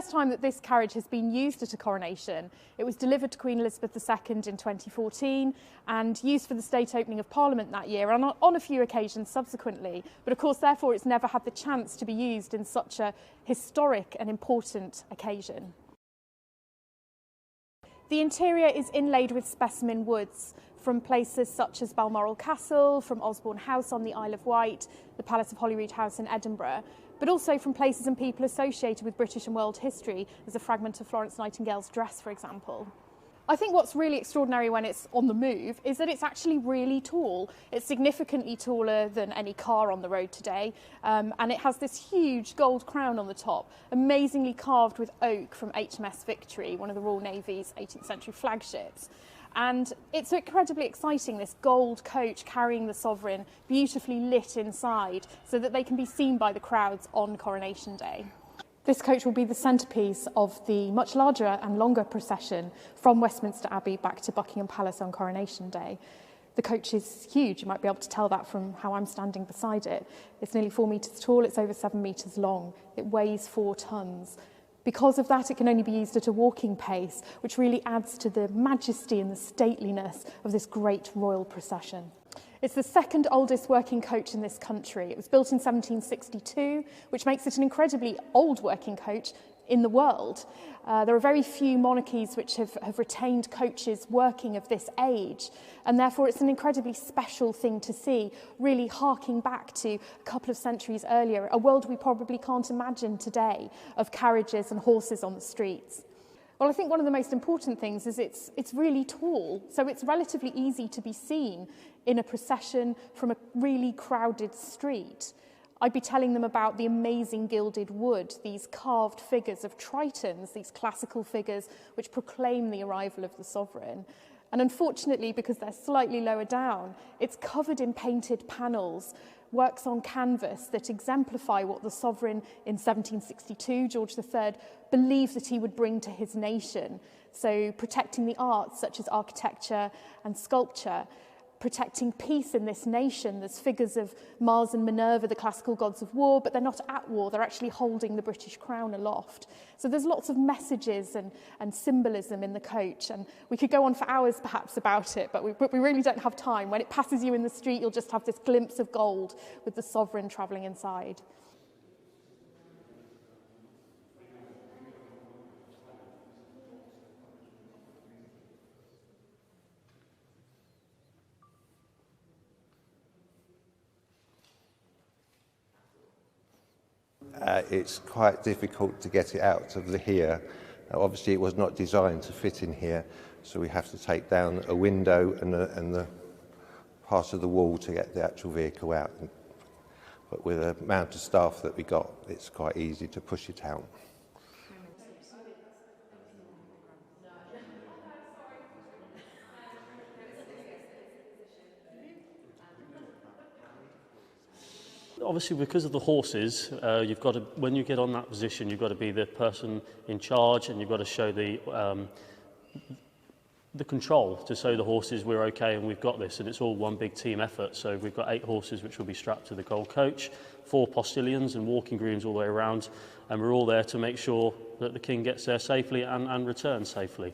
First time that this carriage has been used at a coronation. It was delivered to Queen Elizabeth II in 2014 and used for the state opening of Parliament that year and on a few occasions subsequently. But of course, therefore, it's never had the chance to be used in such a historic and important occasion. The interior is inlaid with specimen woods from places such as Balmoral Castle, from Osborne House on the Isle of Wight, the Palace of Holyrood House in Edinburgh, but also from places and people associated with British and world history, as a fragment of Florence Nightingale's dress, for example. I think what's really extraordinary when it's on the move is that it's actually really tall. It's significantly taller than any car on the road today, and it has this huge gold crown on the top, amazingly carved with oak from HMS Victory, one of the Royal Navy's 18th century flagships. And it's incredibly exciting, this gold coach carrying the sovereign, beautifully lit inside, so that they can be seen by the crowds on Coronation Day. This coach will be the centrepiece of the much larger and longer procession from Westminster Abbey back to Buckingham Palace on Coronation Day. The coach is huge, you might be able to tell that from how I'm standing beside it. It's nearly 4 metres tall, it's over 7 metres long, it weighs 4 tonnes. Because of that, it can only be used at a walking pace, which really adds to the majesty and the stateliness of this great royal procession. It's the second oldest working coach in this country. It was built in 1762, which makes it an incredibly old working coach in the world. There are very few monarchies which have retained coaches working of this age, and therefore it's an incredibly special thing to see, really harking back to a couple of centuries earlier, a world we probably can't imagine today, of carriages and horses on the streets. Well, I think one of the most important things is it's really tall, so it's relatively easy to be seen in a procession from a really crowded street. I'd be telling them about the amazing gilded wood, these carved figures of tritons, these classical figures which proclaim the arrival of the sovereign. And unfortunately, because they're slightly lower down, it's covered in painted panels, works on canvas that exemplify what the sovereign in 1762, George III, believed that he would bring to his nation. So protecting the arts such as architecture and sculpture, protecting peace in this nation. There's figures of Mars and Minerva, the classical gods of war, but they're not at war, they're actually holding the British crown aloft. So there's lots of messages and symbolism in the coach, and we could go on for hours perhaps about it, but we really don't have time. When it passes you in the street, you'll just have this glimpse of gold with the sovereign travelling inside. It's quite difficult to get it out of the here. Obviously it was not designed to fit in here, so we have to take down a window and the part of the wall to get the actual vehicle out. But with the amount of staff that we got, it's quite easy to push it out. Obviously, because of the horses, you've got to, when you get on that position, you've got to be the person in charge, and you've got to show the control to show the horses we're okay and we've got this, and it's all one big team effort. So we've got 8 horses which will be strapped to the gold coach, 4 postilions and walking grooms all the way around, and we're all there to make sure that the King gets there safely and returns safely.